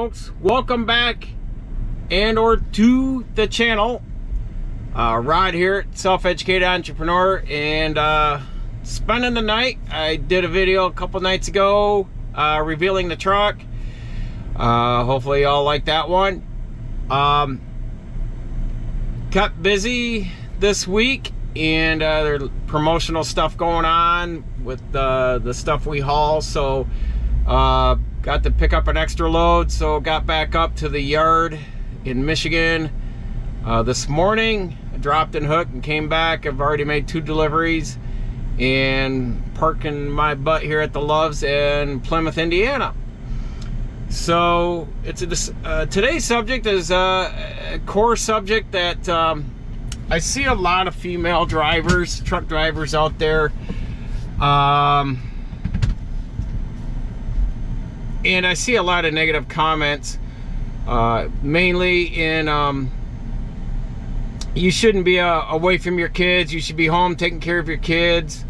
folks, welcome back and or to the channel. Rod here, self-educated entrepreneur, and spending the night. I did a video a couple nights ago revealing the truck. Hopefully y'all like that one. Kept busy this week, and there's promotional stuff going on with the stuff we haul, so got to pick up an extra load, so got back up to the yard in Michigan this morning. I dropped and hooked and came back. I've already made 2 deliveries and parking my butt here at the Loves in Plymouth, Indiana. So it's today's subject is a core subject that I see a lot of female drivers, truck drivers out there, and I see a lot of negative comments, mainly in you shouldn't be away from your kids, you should be home taking care of your kids.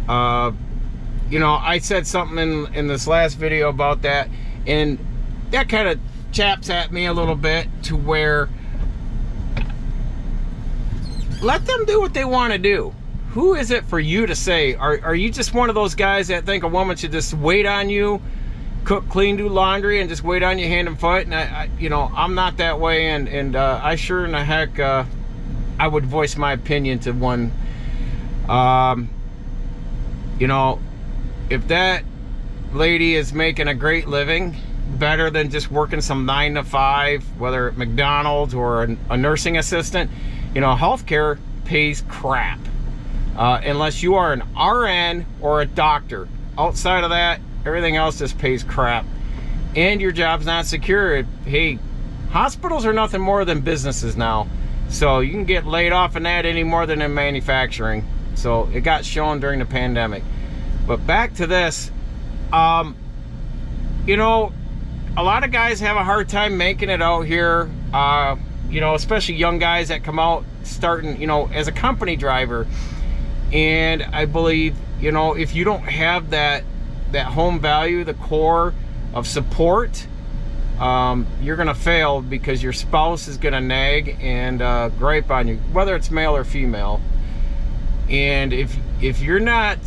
You know, I said something in this last video about that, and that kind of chaps at me a little bit, to where let them do what they want to do. Who is it for you to say? Are you just one of those guys that think a woman should just wait on you, cook, clean, do laundry, and just wait on you hand and foot? And I you know, I'm not that way, and I sure in the heck I would voice my opinion to one. You know, if that lady is making a great living, better than just working some 9 to 5, whether at McDonald's or a nursing assistant, you know, healthcare pays crap, unless you are an RN or a doctor. Outside of that, everything else just pays crap, and your job's not secure. Hey, hospitals are nothing more than businesses now, so you can get laid off in that any more than in manufacturing. So it got shown during the pandemic. But back to this, you know, a lot of guys have a hard time making it out here, you know, especially young guys that come out starting, you know, as a company driver. And I believe, you know, if you don't have that home value, the core of support, you're gonna fail, because your spouse is gonna nag and gripe on you, whether it's male or female. And if you're not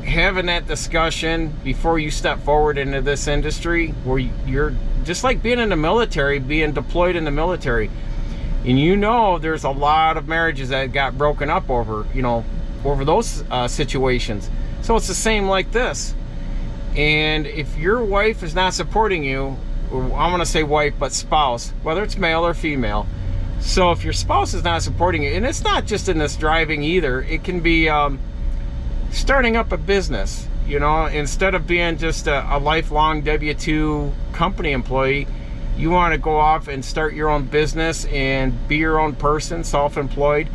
having that discussion before you step forward into this industry, where you're just like being in the military, being deployed in the military, and you know there's a lot of marriages that got broken up over, you know, over those situations. So it's the same like this. And if your wife is not supporting you, or I'm gonna say wife, but spouse, whether it's male or female. So if your spouse is not supporting you, and it's not just in this driving either, it can be starting up a business. You know, instead of being just a lifelong W-2 company employee, you want to go off and start your own business and be your own person, self-employed.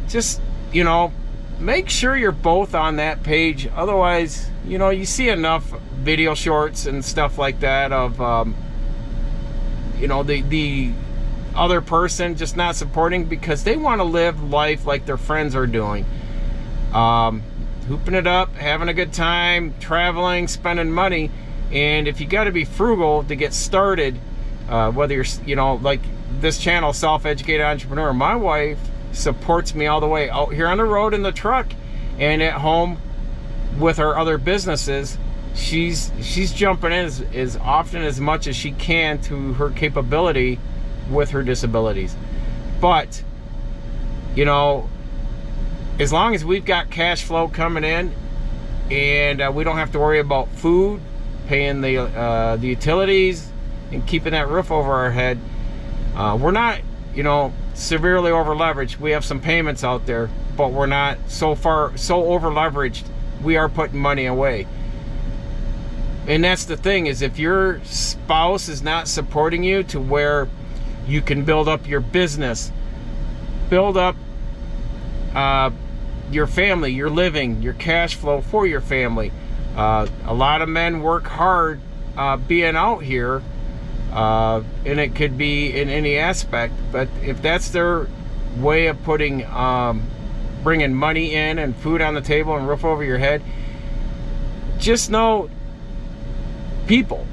Just, you know, make sure you're both on that page. Otherwise, you know, you see enough video shorts and stuff like that of you know, the other person just not supporting because they want to live life like their friends are doing, hooping it up, having a good time, traveling, spending money. And if you got to be frugal to get started, whether you're, you know, like this channel, Self-Educated Entrepreneur, my wife supports me all the way out here on the road, in the truck, and at home with our other businesses. She's jumping in as often, as much as she can, to her capability with her disabilities. But, you know, as long as we've got cash flow coming in, and we don't have to worry about food, paying the utilities, and keeping that roof over our head, we're not, you know, severely over leveraged. We have some payments out there, but we're not so over leveraged. We are putting money away. And that's the thing, is if your spouse is not supporting you to where you can build up your business, build up your family, your living, your cash flow for your family. A lot of men work hard being out here, and it could be in any aspect, but if that's their way of putting bringing money in and food on the table and roof over your head, just know people,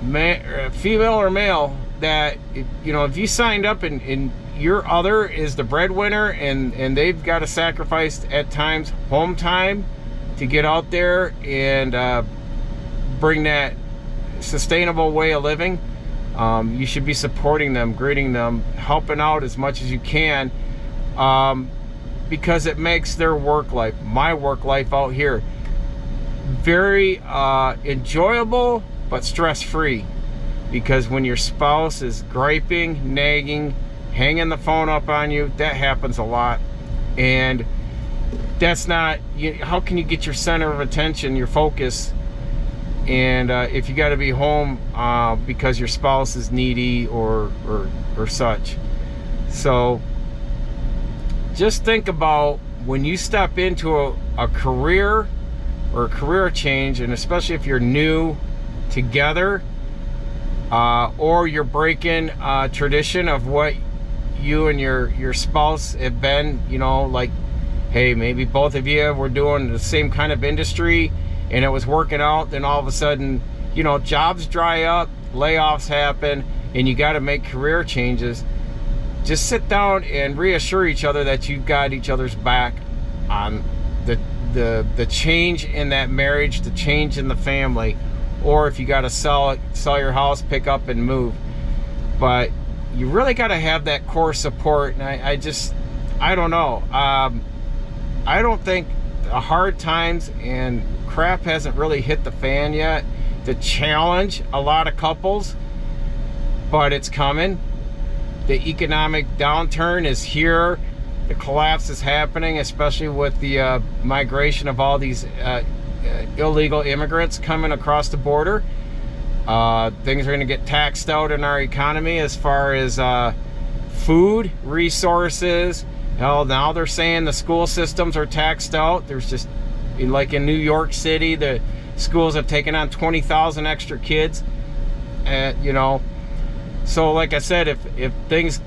female or male, that if you signed up and your other is the breadwinner and they've got to sacrifice at times home time to get out there and bring that sustainable way of living, you should be supporting them, greeting them, helping out as much as you can, because it makes their work life, my work life out here, very enjoyable but stress-free. Because when your spouse is griping, nagging, hanging the phone up on you, that happens a lot. And that's not, how can you get your center of attention, your focus, and if you got to be home because your spouse is needy or such. So just think about when you step into a career or a career change, and especially if you're new together, or you're breaking tradition of what you and your spouse have been, like, hey, maybe both of you were doing the same kind of industry and it was working out, then all of a sudden, jobs dry up, layoffs happen, and you got to make career changes. Just sit down and reassure each other that you've got each other's back on the change in that marriage, the change in the family, or if you got to sell your house, pick up and move. But you really got to have that core support. And I don't know. I don't think the hard times and crap hasn't really hit the fan yet to challenge a lot of couples, but it's coming. The economic downturn is here. The collapse is happening, especially with the migration of all these illegal immigrants coming across the border. Things are going to get taxed out in our economy as far as food, resources. Hell, now they're saying the school systems are taxed out. There's just, like in New York City, the schools have taken on 20,000 extra kids. So like I said, if things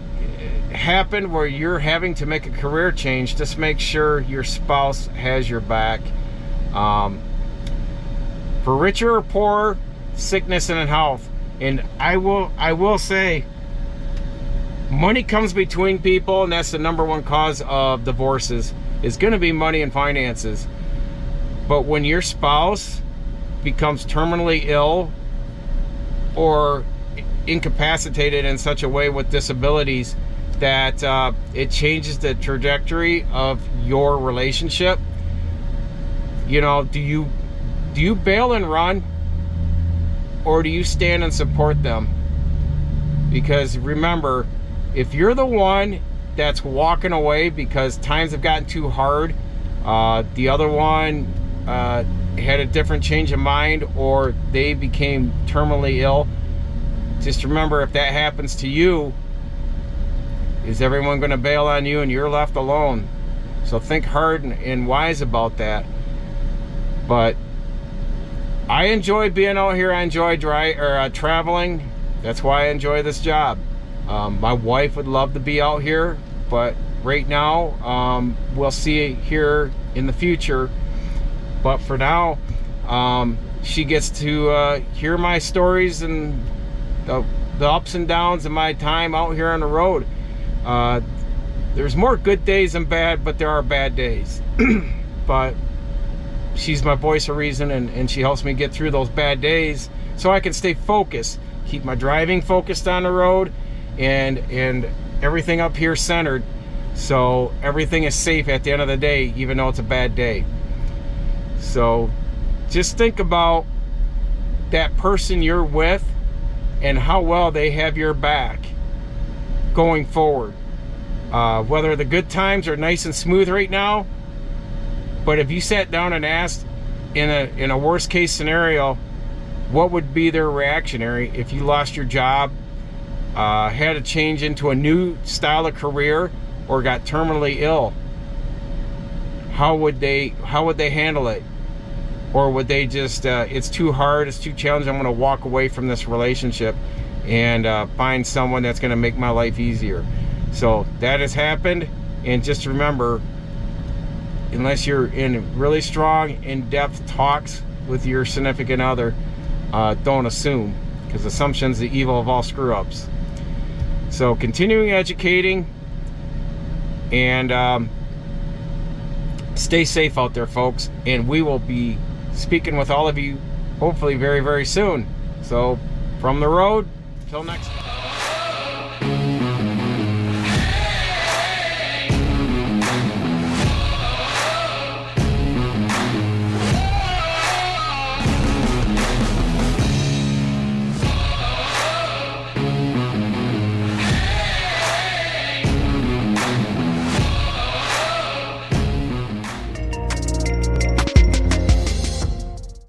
happen where you're having to make a career change, just make sure your spouse has your back. For richer or poorer, sickness and health. And I will say, money comes between people, and that's the #1 cause of divorces. It's going to be money and finances. But when your spouse becomes terminally ill or incapacitated in such a way with disabilities that it changes the trajectory of your relationship, do you bail and run, or do you stand and support them? Because remember, if you're the one that's walking away because times have gotten too hard, the other one had a different change of mind, or they became terminally ill, just remember, if that happens to you, is everyone going to bail on you and you're left alone? So think hard and wise about that. But I enjoy being out here. I enjoy traveling. That's why I enjoy this job. My wife would love to be out here, but right now, we'll see here in the future. But for now, she gets to hear my stories and the ups and downs of my time out here on the road. There's more good days than bad, but there are bad days. But she's my voice of reason, and she helps me get through those bad days so I can stay focused, keep my driving focused on the road, and everything up here centered, so everything is safe at the end of the day, even though it's a bad day. So just think about that person you're with and how well they have your back going forward. Whether the good times are nice and smooth right now, but if you sat down and asked in a worst case scenario, what would be their reactionary if you lost your job, had to change into a new style of career, or got terminally ill? How would they handle it? Or would they just, it's too hard, it's too challenging, I'm going to walk away from this relationship and find someone that's going to make my life easier? So that has happened, and just remember, unless you're in really strong, in-depth talks with your significant other, don't assume, because assumption's the evil of all screw-ups. So continuing educating, and stay safe out there, folks, and we will be speaking with all of you hopefully very, very soon. So from the road, till next time.